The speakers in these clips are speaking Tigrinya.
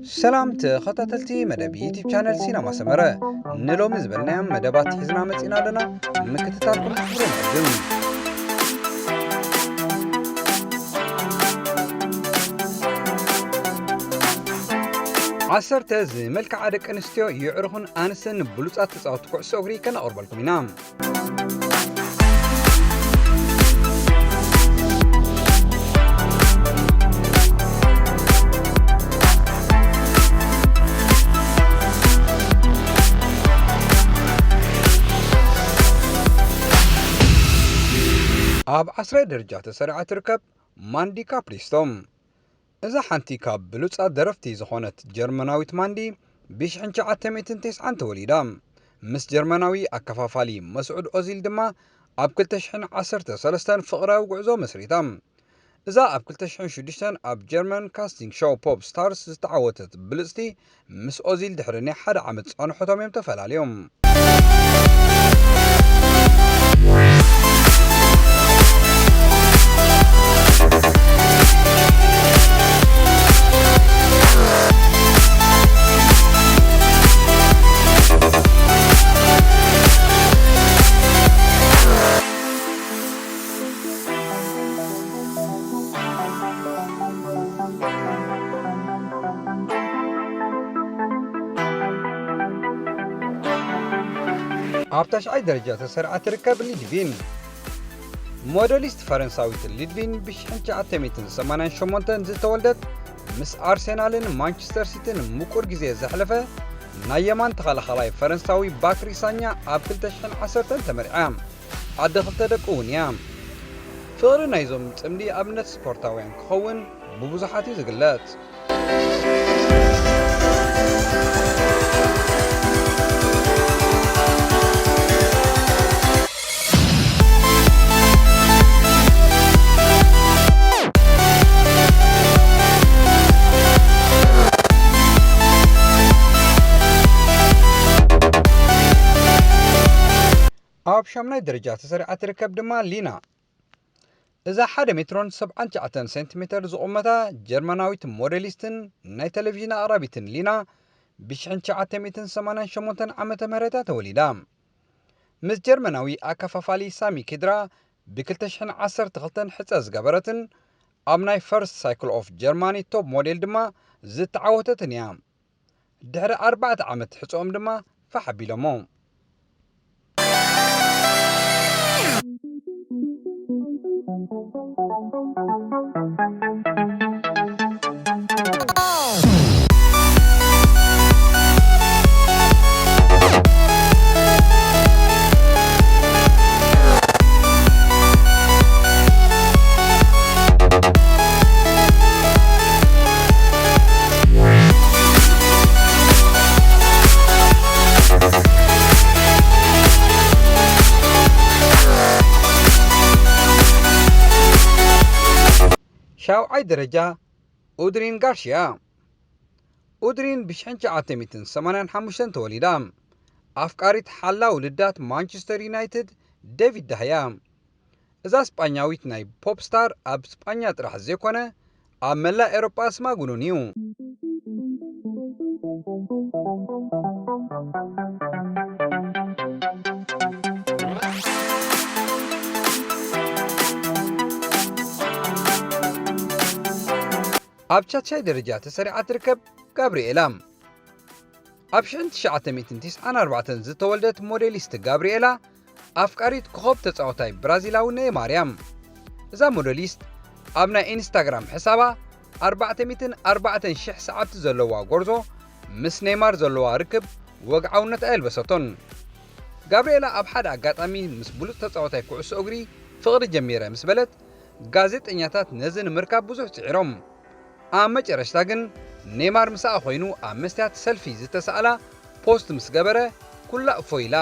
سلامت خطاتلتي مدب يوتيوب شانل سينما سمرة نلوم زبلنا مدبات حزنا متسينا لنا مكتتالكم كبرون عدم عسرت زي ملك عادك انستيو يعرخون آنسن بلوصات تصاوت كعسو أغري كان أوربالكم ينام ኣብ 10 ደረጃ ተሰሪዓ ትርከብ ማንዲ ካፕሪስቶም እዛ ሓንቲ ካብ ብሉጻት ደረፍቲ ዝኾነት ጀርመናዊት ማንዲ ብ1990 ተወሊዳ ምስ ጀርመናዊ ኣከፋፋሊ መስዑድ ኦዚል ድማ ኣብ 2013 ፍቕራዊ ጉዕዞ መስሪታ እዛ ኣብ 2006 ኣብ ጀርመን ካስቲንግ ሾው ፖፕ ስታርስ ዝተዓወተት ብልጽቲ ምስ ኦዚል ድሕሪ ናይ ሓደ ዓመት ጸንሖቶም እዮም ተፈላለዮም ኣብ 9 ደረጃ ተሰሪዓ ትርከብ ሊድቪን ሞዴሊስት ፈረንሳዊት ሊድቪን ብ1988 ዝተወልደት ምስ ኣርሴናልን ማንቸስተር ሲቲን ምቁር ግዜ ዘሕለፈ ናይ የማን ተኸላኻላይ ፈረንሳዊ ባክሪ ሳኛ ኣብ 2010 ተመሪዓ ኣደ ክልተ ደቂ እውን እያ ፍቕሪ ናይዞም ጽምዲ ኣብነት ስፖርታውያን ክኸውን ብብዙሓት እዩ ዝግለጽ ኣብ 8 ደረጃ ተሰሪዓ ትርከብ ድማ ሊና እዛ 1 ሜትሮን 79 ሴንቲሜትር ዝቑመታ ጀርመናዊት ሞዴሊስትን ናይ ቴሌቪዥን ኣቕራቢትን ሊና ብ1988 ዓመተ ምህረታ ተወሊዳ ምስ ጀርመናዊ ኣከፋፋሊ ሳሚ ኪድራ ብ2012 ሕፀ ዝገበረትን ኣብ ናይ ፈርስት ሳይክል ኦፍ ጀርማኒ ቶፕ ሞዴል ድማ ዝተዓወተትን እያ ድሕሪ 4 ዓመት ሕፀኦም ድማ ፈሓቢሎሞ ሻውዓይ ደረጃ ኡድሪን ጋርሺያ ኡድሪን ብ1985 ተወሊዳ ኣፍቃሪት ሓላ ውልዳት ማንቸስተር ዩናይትድ ዴቪድ ዳህያ እዛ ስጳኛዊት ናይ ፖፕ ስታር ኣብ ስጳኛ ጥራሕ ዘይኮነ ኣብ መላእ ኤውሮጳ ስማ ጉኑን እዩ ኣብ 9 ደረጃ ተሰሪዓ ትርከብ ጋብሪኤላ ኣብ 1994 ዝተወልደት ሞዴሊስት ጋብሪኤላ ኣፍቃሪት ኮኸብ ተጻዋታይ ብራዚላዊ ኔይማርያም እዛ ሞዴሊስት ኣብ ናይ ኢንስታግራም ሕሳባ 404,000 ሰዓብቲ ዘለዋ ጎርዞ ምስ ኔይማር ዘለዋ ርክብ ወግዓውነት ኣየልበሰቶን ጋብሪኤላ ኣብ ሓደ ኣጋጣሚ ምስ ብሉጽ ተጻዋታይ ኩዕሶ እግሪ ፍቕሪ ጀሚረ ምስ በለት ጋዜጠኛታት ነዚ ንምርካብ ብዙሕ ጽዒሮም ኣብ መጨረሽታ ግን ኔይማር ምሳኣ ኮይኑ ኣብ መስትያት ሰልፊ ዝተሰኣላ ፖስት ምስ ገበረ ኩላ እፎይላ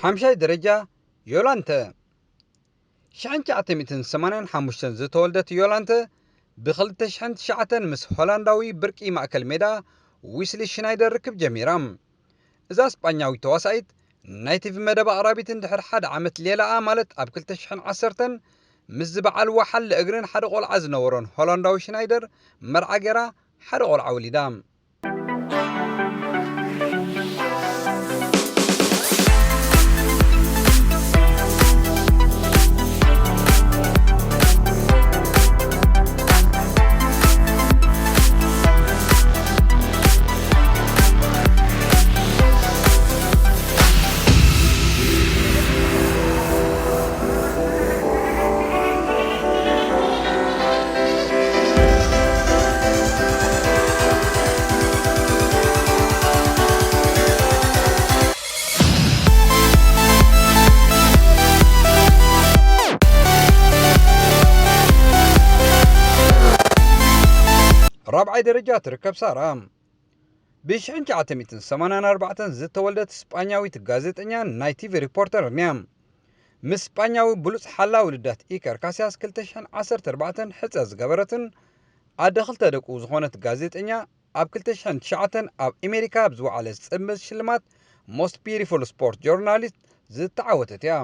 ሓምሻይ ደረጃ ዮላንተ 1985 ዝተወልደት ዮላንተ ب2009 ምስ ሆላንዳዊ ብርቂ ማእከል ሜዳ ዊስሊ ሽናይደር ርክብ ጀሚራም እዛ እስጳኛዊ ተዋሳኢት ናይ ቲቪ መደብ ኣቕራቢት እንድሕር ሓደ ዓመት ሌላኣ ማለት ኣብ 2010 ምስ ዝበዓል ዋሓል እግርን ሓደ ቆልዓ ዝነበሮን ሆላንዳዊ ሽናይደር መርዓ ገይራ ሓደ ቆልዓ ወሊዳ رابعي درجة تركب سارة ب1984 زتولدت اسبانياويت غازيتኛ ናይ ቲቪ ሪፖርተር ነያ ምስ እስጳኛዊ ብሉጽ ሓላ ውልዳት ኢከር ካሲያስ 2014 ሕፀ ዝገበረትን ኣደ ክልተ ደቁ ዝኾነት ጋዜጠኛ ኣብ 2009 ኣብ ኣሜሪካ ብዝወዓለ ጽምዝ ሽልማት ሞስት ቢዩቲፉል ስፖርት ጆርናሊስት ዝተዓወተት እያ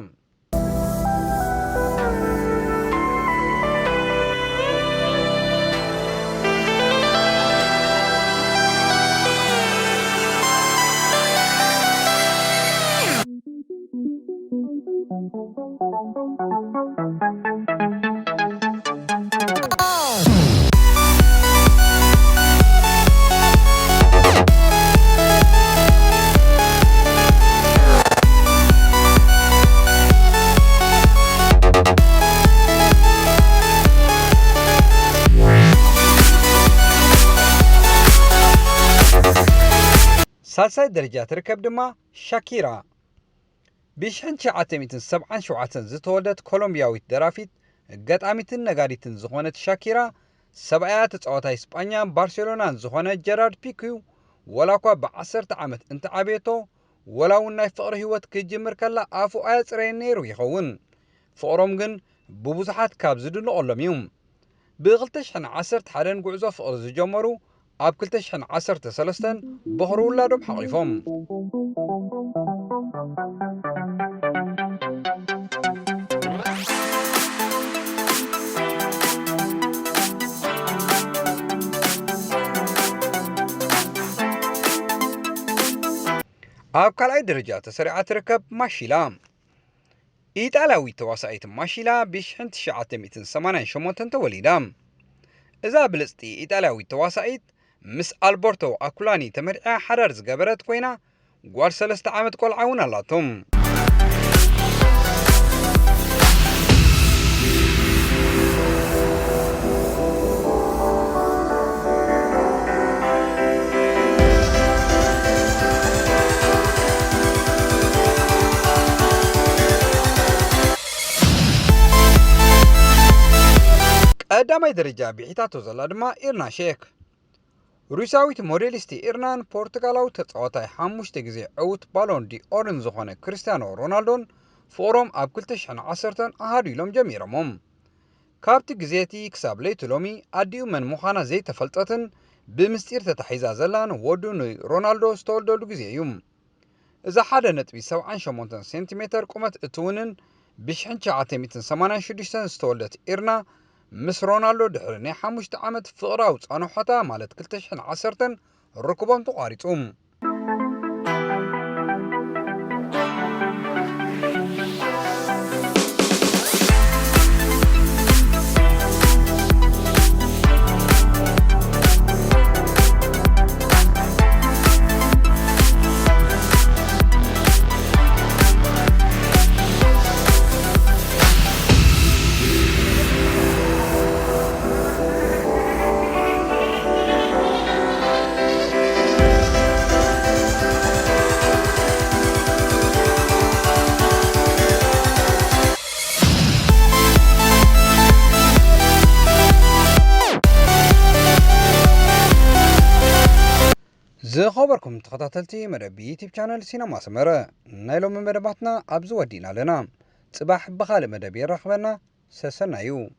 ሳልሳይ ደረጃ ትርከብ ድማ ሻኪራ ብ1977 ዝተወለደት ኮሎምቢያዊት ደራፊት ገጣሚትን ነጋሪትን ዝኾነት ሻኪራ ሰብኣያ ተጻዋታይ እስጳኛ ባርሴሎናን ዝኾነ ጀራርድ ፒኩ ወላኳ ብ10 ዓመት እንትዓበየቶ ወላውን ናይ ፍቕሪ ህይወት ክጅምር ከላ ኣፉ ኣያጽረየን ነይሩ ይኸውን ፍቕሮም ግን ብብዙሓት ካብ ዝድንቐሎም እዩ ብ2011 ጉዕዞ ፍቕሪ ዝጀመሩ ኣብ 2013 በኽሪ ውላዶም ሓቒፎም ኣብ ካልኣይ ደረጃ ተሰሪዓ ትርከብ ማሺላ ኢጣልያዊት ተዋሳኢት ማሺላ ብ1988 ተወሊዳ እዛ ብልጽቲ ኢጣልያዊት ተዋሳኢት ምስ ኣልበርቶ ኣኩላኒ ተመርዓ ሓዳር ዝገበረት ኮይና ጓል 3 ዓመት ቆልዓ እውን ኣላቶም ቀዳማይ ደረጃ ቢሒታቶ ዘላ ድማ ኢርና ሼክ ሩሲያዊት ሞዴሊስቲ ኢርናን ፖርቱጋላዊ ተጻዋታይ 5 ግዜ ዕውት ባሎን ዲ ኦርን ዝኾነ ክርስቲያኖ ሮናልዶን ፍቕሮም ኣብ 2010 ኣሃዱ ኢሎም ጀሚሮሞም ካብቲ ግዜቲ ክሳብ ለይቲ ሎሚ ኣዲኡ መን ምዃና ዘይተፈልጠትን ብምስጢር ተታሒዛ ዘላን ወዱ ሮናልዶ ዝተወልደሉ ግዜ እዩ እዛ 1.78 ሴንቲሜትር ቁመት እትውንን ብ1986 ዝተወለደት ኢርና ምስ ሮናልዶ ድሕሪ ናይ 5 ዓመት ፍቕራዊ ጸንሖታ ማለት 2010 ርክቦም ተቋሪጹ زخبركم تخطاتلتي مدب يوتيوب channel سينما سمرة نايلوم مدباتنا أبزو ودينا لنا صباح بخال مدب يرخبنا سسنايو